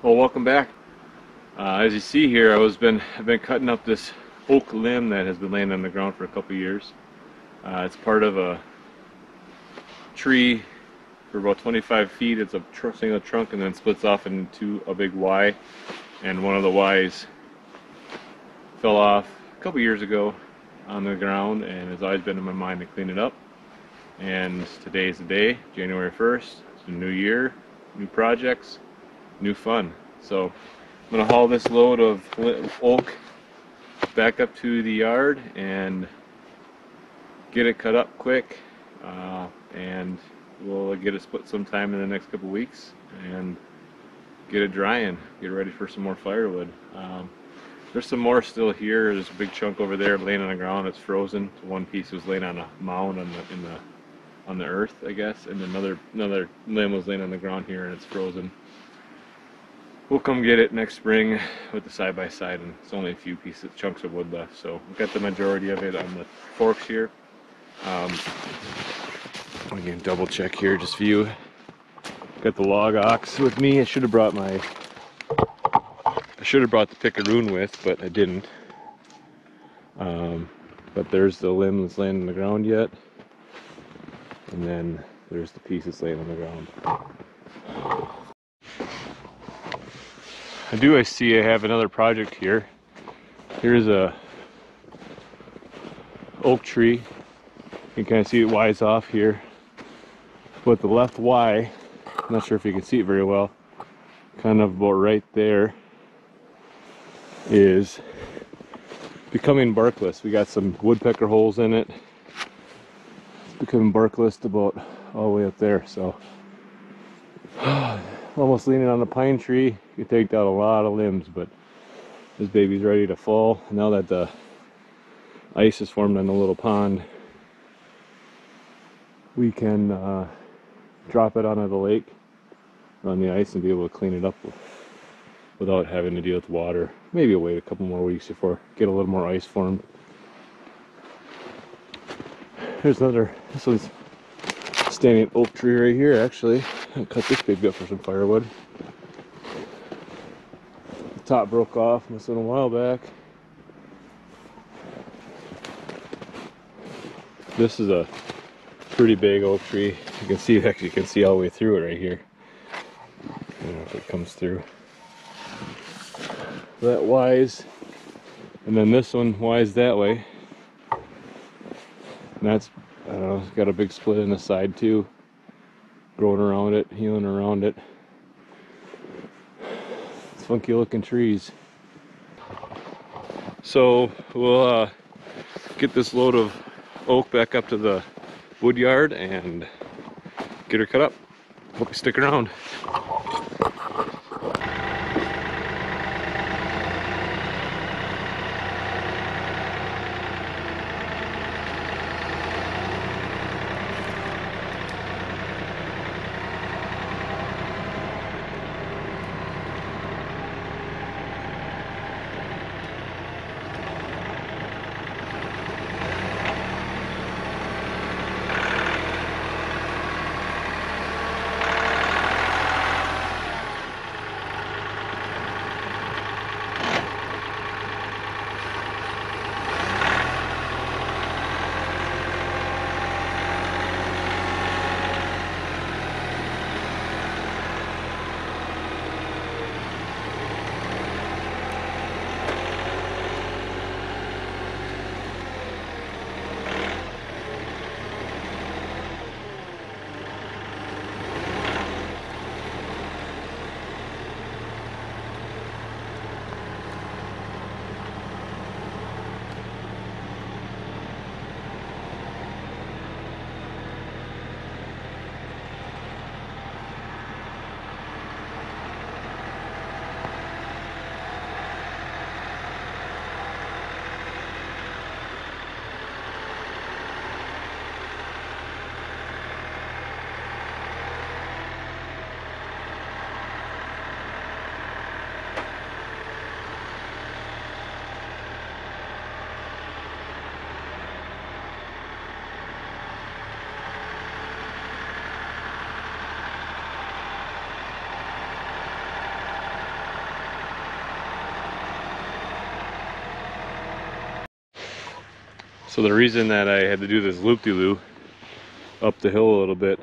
Well, welcome back. As you see here, I've been cutting up this oak limb that has been laying on the ground for a couple years. It's part of a tree for about 25 feet. It's a single trunk and then splits off into a big Y. And one of the Ys fell off a couple years ago on the ground, and it's always been in my mind to clean it up. And today's the day, January 1st. It's a new year, new projects, new fun. So I'm going to haul this load of oak back up to the yard and get it cut up quick, and we'll get it split sometime in the next couple weeks and get it drying, get ready for some more firewood. There's some more still here. There's a big chunk over there laying on the ground. It's frozen. One piece was laying on a mound on the earth, I guess, and another limb was laying on the ground here, and it's frozen. We'll come get it next spring with the side-by-side, and it's only a few chunks of wood left, so we've got the majority of it on the forks here. Again, double check here just for you. Got the LogOx with me. I should have brought the picaroon with, but I didn't. But there's the limb that's laying on the ground yet, and then there's the piece that's laying on the ground. I see I have another project here. Here's a oak tree. You can kind of see it Y's off here. But the left Y, I'm not sure if you can see it very well, kind of about right there, is becoming barkless. We got some woodpecker holes in it. It's becoming barkless about all the way up there. So almost leaning on a pine tree. You take out a lot of limbs, but this baby's ready to fall. Now that the ice is formed on the little pond, we can drop it onto the lake on the ice and be able to clean it up without having to deal with water. Maybe I'll wait a couple more weeks before get a little more ice formed. Here's another, this one's standing oak tree right here actually. I'll cut this baby up for some firewood. The top broke off this one a while back. This is a pretty big oak tree. You can see, actually you can see all the way through it right here. I don't know if it comes through. That Y's, and then this one Y's that way. And that's, I don't know, it's got a big split in the side too. Growing around it, healing around it. It's funky looking trees. So we'll get this load of oak back up to the wood yard and get her cut up. Hope you stick around. So the reason that I had to do this loop-de-loo up the hill a little bit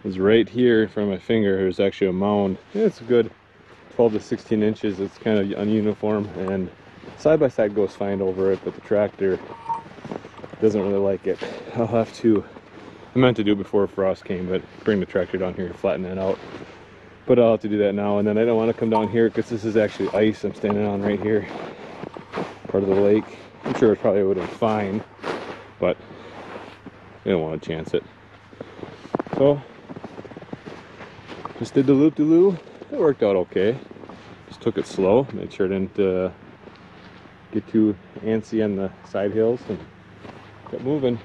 is right here in front of my finger. There's actually a mound. It's a good 12 to 16 inches. It's kind of ununiform, and side by side goes fine over it, but the tractor doesn't really like it. I'll have to, I meant to do it before frost came, but bring the tractor down here and flatten it out. But I'll have to do that now, and then I don't want to come down here because this is actually ice I'm standing on right here, part of the lake. I'm sure it probably would have been fine, but I don't want to chance it. So just did the loop-de-loo. It worked out okay. Just took it slow, made sure I didn't get too antsy on the side hills, and kept moving.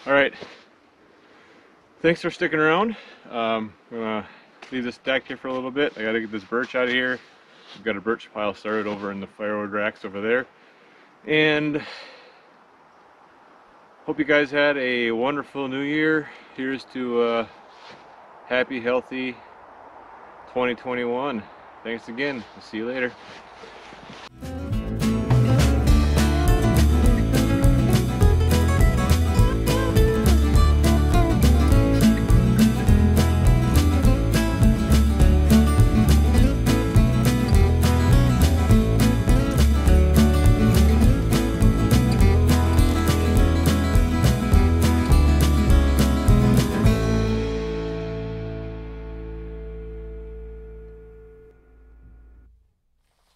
Alright, thanks for sticking around. I'm gonna leave this stacked here for a little bit. I gotta get this birch out of here. I've got a birch pile started over in the firewood racks over there. And hope you guys had a wonderful new year. Here's to happy, healthy 2021. Thanks again. We'll see you later.